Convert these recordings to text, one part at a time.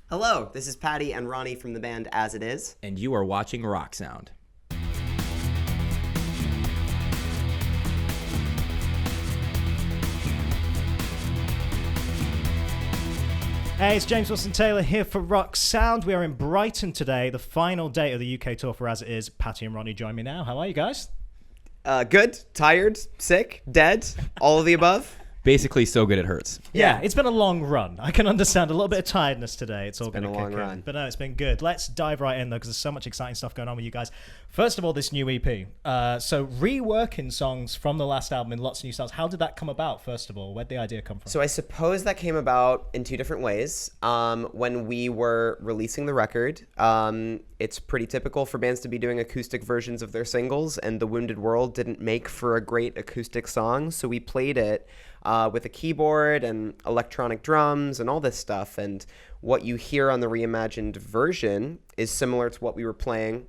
Hello, this is Patty and Ronnie from the band As It Is. And you are watching Rock Sound. Hey, it's James Wilson-Taylor here for Rock Sound. We are in Brighton today, the final day of the UK tour for As It Is. Patty and Ronnie join me now. How are you guys? Good, tired, sick, dead, all of the above. Basically, so good it hurts. Yeah, it's been a long run. I can understand a little bit of tiredness today. It's all going to been a kick long in. run. But no, it's been good. Let's dive right in, though, because there's so much exciting stuff going on with you guys. First of all, this new EP. So reworking songs from the last album in lots of new styles. How did that come about, first of all? Where'd the idea come from? So I suppose that came about in two different ways. When we were releasing the record, it's pretty typical for bands to be doing acoustic versions of their singles, and The Wounded World didn't make for a great acoustic song, so we played it with a keyboard and electronic drums and all this stuff. And what you hear on the reimagined version is similar to what we were playing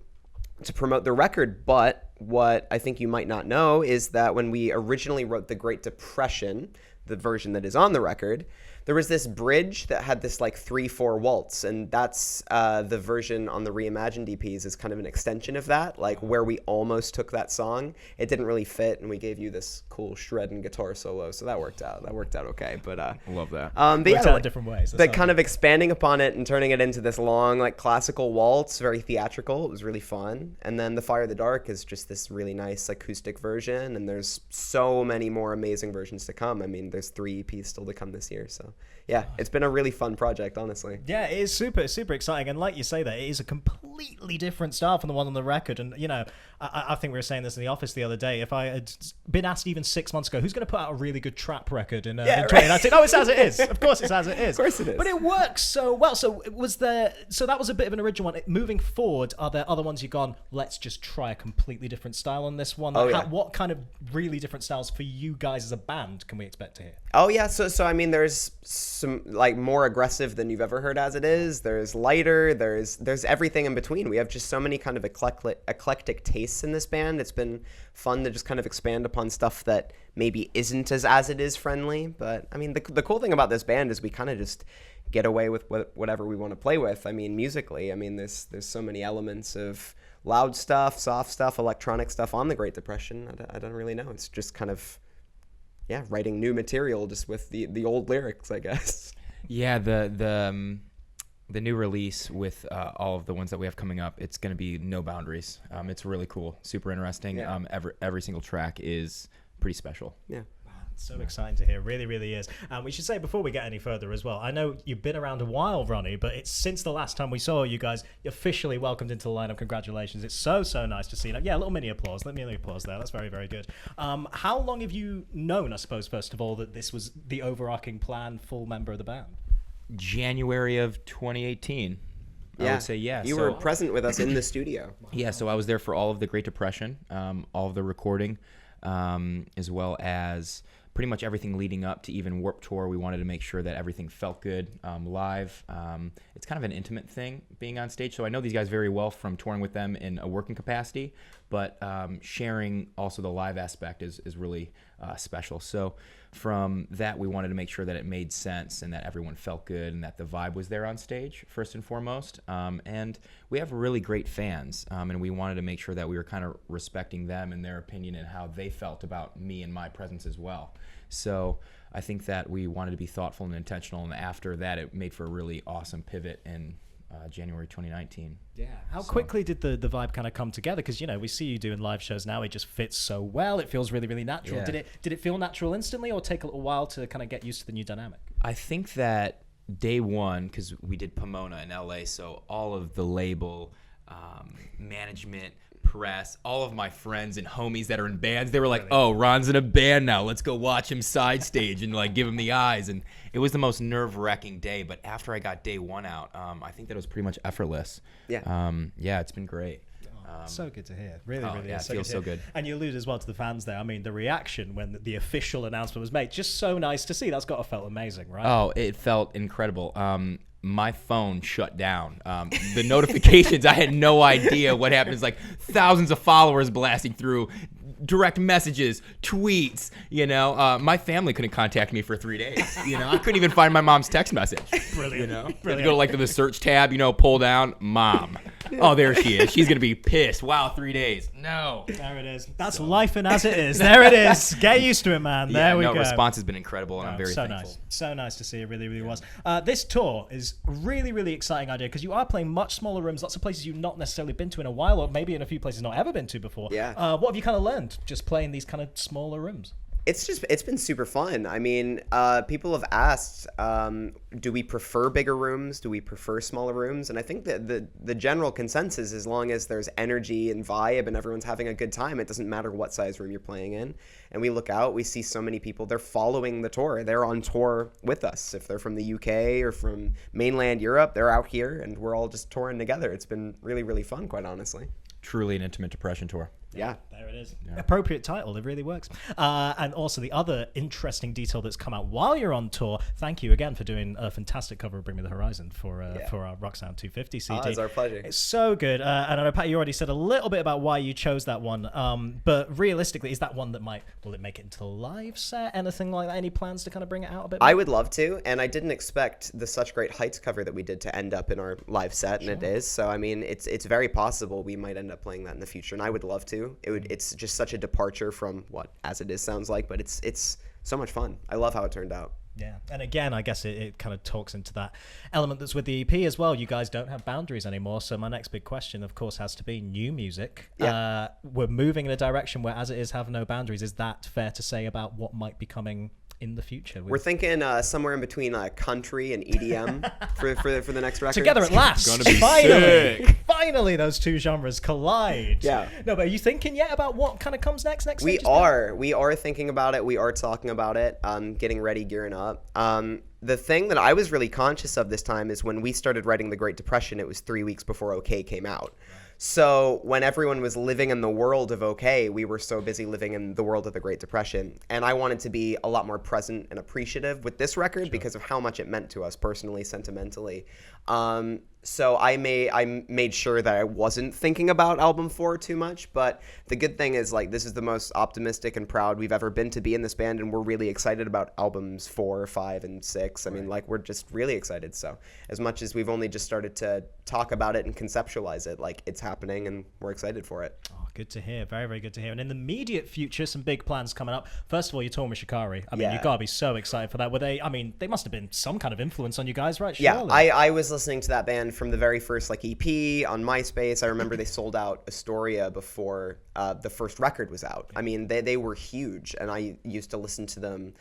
to promote the record. But what I think you might not know is that when we originally wrote The Great Depression, the version that is on the record, there was this bridge that had this like 3/4 waltz, and that's the version on the Reimagined EPs is kind of an extension of that, like where we almost took that song. It didn't really fit, and we gave you this cool shred and guitar solo, so that worked out. That worked out okay, but I love that. but Worked yeah, out like, in different ways. but kind of expanding upon it and turning it into this long, like classical waltz, very theatrical. It was really fun. And then The Fire of the Dark is just this really nice acoustic version, and there's so many more amazing versions to come. I mean, there's 3 EPs still to come this year, so yeah, it's been a really fun project, honestly. Yeah, it is super exciting. And like you say that, it is a completely different style from the one on the record. And, you know, I think we were saying this in the office the other day. If I had been asked even 6 months ago, who's going to put out a really good trap record in 2019? Oh, it's As It Is. Of course it's As It Is. Of course it is. But it works so well. So that was a bit of an original one. Moving forward, are there other ones you've gone, let's just try a completely different style on this one? What kind of really different styles for you guys as a band can we expect to hear? Oh yeah, so I mean, there's some like more aggressive than you've ever heard As It Is. There's lighter. There's everything in between. We have just so many kind of eclectic tastes in this band. It's been fun to just kind of expand upon stuff that maybe isn't as It Is friendly. But I mean, the cool thing about this band is we kind of just get away with whatever we want to play with. I mean, musically, I mean, there's so many elements of loud stuff, soft stuff, electronic stuff on the Great Depression. I don't really know. It's just kind of writing new material just with the old lyrics, I guess. Yeah, the new release with all of the ones that we have coming up, it's going to be no boundaries. It's really cool, super interesting. Yeah. Every single track is pretty special. Yeah. So exciting to hear. Really, really is. We should say before we get any further as well, I know you've been around a while, Ronnie, but it's since the last time we saw you guys officially welcomed into the lineup. Congratulations. It's so nice to see. Yeah, a little mini applause. Mini applause there. That's very, very good. How long have you known, I suppose, first of all, that this was the overarching plan, full member of the band? January of 2018. I would say yes. You were present with us in the studio. Yeah, so I was there for all of the Great Depression, all of the recording, as well as pretty much everything leading up to even Warped Tour. We wanted to make sure that everything felt good live. It's kind of an intimate thing being on stage, so I know these guys very well from touring with them in a working capacity, but sharing also the live aspect is really special. So from that, we wanted to make sure that it made sense and that everyone felt good and that the vibe was there on stage, first and foremost. And we have really great fans, and we wanted to make sure that we were kind of respecting them and their opinion and how they felt about me and my presence as well. So I think that we wanted to be thoughtful and intentional, and after that, it made for a really awesome pivot in January 2019. Yeah. How quickly did the vibe kind of come together? Because, you know, we see you doing live shows now. It just fits so well. It feels really, really natural. Yeah. Did it feel natural instantly, or take a little while to kind of get used to the new dynamic? I think that day one, because we did Pomona in LA, so all of the label, management, press, all of my friends and homies that are in bands, they were like, oh, Ron's in a band now, let's go watch him side stage and like give him the eyes. And it was the most nerve-wracking day, but after I got day one out, I think that it was pretty much effortless. Yeah, it's been great. So good to hear. Really, really. Yeah, it feels so good. And you allude as well to the fans there. I mean, the reaction when the official announcement was made, just so nice to see. That's got to felt amazing, right? Oh, it felt incredible. My phone shut down. The notifications, I had no idea what happened. It's like thousands of followers blasting through, direct messages, tweets. My family couldn't contact me for 3 days. I couldn't even find my mom's text message. Brilliant. Brilliant. Go to the search tab. Pull down mom. Oh, there she is. She's gonna be pissed. Wow, 3 days. No. There it is. That's life and as it is. There it is. Get used to it, man. There we go. Response has been incredible, and I'm very thankful. Nice. So nice to see. It really, really was. This tour is really, really exciting idea because you are playing much smaller rooms, lots of places you've not necessarily been to in a while, or maybe in a few places not ever been to before. Yeah. What have you kind of learned just playing these kind of smaller rooms? It's been super fun. I mean, people have asked, do we prefer bigger rooms? Do we prefer smaller rooms? And I think that the general consensus, as long as there's energy and vibe and everyone's having a good time, it doesn't matter what size room you're playing in. And we look out, we see so many people, they're following the tour. They're on tour with us. If they're from the UK or from mainland Europe, they're out here and we're all just touring together. It's been really, really fun, quite honestly. Truly an intimate depression tour. Yeah. There it is. Yeah. Appropriate title. It really works. And also the other interesting detail that's come out while you're on tour. Thank you again for doing a fantastic cover of Bring Me the Horizon for our Rock Sound 250 CD. It's our pleasure. It's so good. And I know, Pat, you already said a little bit about why you chose that one. But realistically, is that one that will it make it into a live set? Anything like that? Any plans to kind of bring it out a bit more? I would love to. And I didn't expect the Such Great Heights cover that we did to end up in our live set. Sure. And it is. So, I mean, it's very possible we might end up playing that in the future. And I would love to. It's just such a departure from what As It Is sounds like, but it's so much fun. I love how it turned out. Yeah, and again, I guess it kind of talks into that element that's with the EP as well. You guys don't have boundaries anymore, so my next big question, of course, has to be new music. Yeah. We're moving in a direction where As It Is have no boundaries. Is that fair to say about what might be coming in the future? We're thinking somewhere in between country and EDM for the next record. Together at last. It's gonna be sick. Finally, those two genres collide. Yeah. No, but are you thinking yet about what kind of comes next? We are thinking about it. We are talking about it. Getting ready, gearing up. The thing that I was really conscious of this time is when we started writing The Great Depression, it was 3 weeks before OK came out. So when everyone was living in the world of OK, we were so busy living in the world of the Great Depression. And I wanted to be a lot more present and appreciative with this record because of how much it meant to us personally, sentimentally. So I made sure that I wasn't thinking about album 4 too much, but the good thing is this is the most optimistic and proud we've ever been to be in this band, and we're really excited about albums 4, 5, and 6. I mean, we're just really excited. So as much as we've only just started to talk about it and conceptualize it, it's happening, and we're excited for it. Oh, good to hear. Very, very good to hear. And in the immediate future, some big plans coming up. First of all, you're touring with Shikari. I mean, you gotta be so excited for that. They must have been some kind of influence on you guys, right? Surely. Yeah, I was listening to that band from the very first EP on MySpace. I remember they sold out Astoria before the first record was out. I mean, they were huge, and I used to listen to them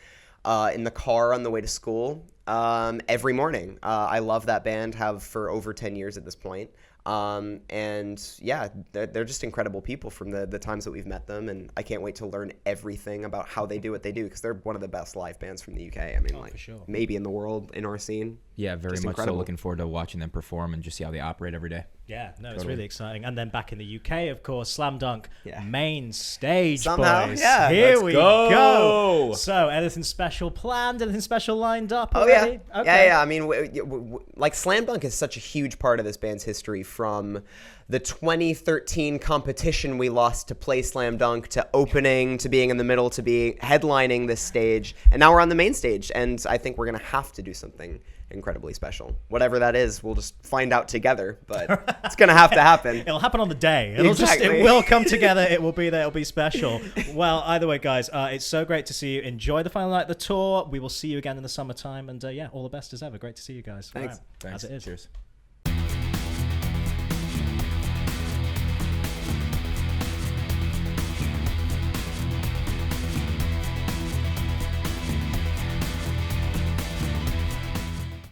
in the car on the way to school every morning. I love that band, have for over 10 years at this point. And yeah, they're just incredible people from the times that we've met them, and I can't wait to learn everything about how they do what they do, because they're one of the best live bands from the UK. I mean, for sure. Maybe in the world, in our scene. Yeah, very just much incredible. So looking forward to watching them perform and just see how they operate every day. Yeah, no, it's really exciting. And then back in the UK, of course, Slam Dunk, main stage, somehow, boys. Yeah, here we go. So, anything special planned? Anything special lined up already? Oh, yeah. Okay. Yeah. I mean, Slam Dunk is such a huge part of this band's history, from the 2013 competition we lost to play Slam Dunk, to opening, to being in the middle, to being headlining this stage. And now we're on the main stage, and I think we're going to have to do something incredibly special. Whatever that is, we'll just find out together, but it's going to have to happen. It'll happen on the day. It will come together. It will be there. It'll be special. Well, either way, guys, it's so great to see you. Enjoy the final night of the tour. We will see you again in the summertime, and all the best as ever. Great to see you guys. Thanks. Thanks. As it is. Cheers.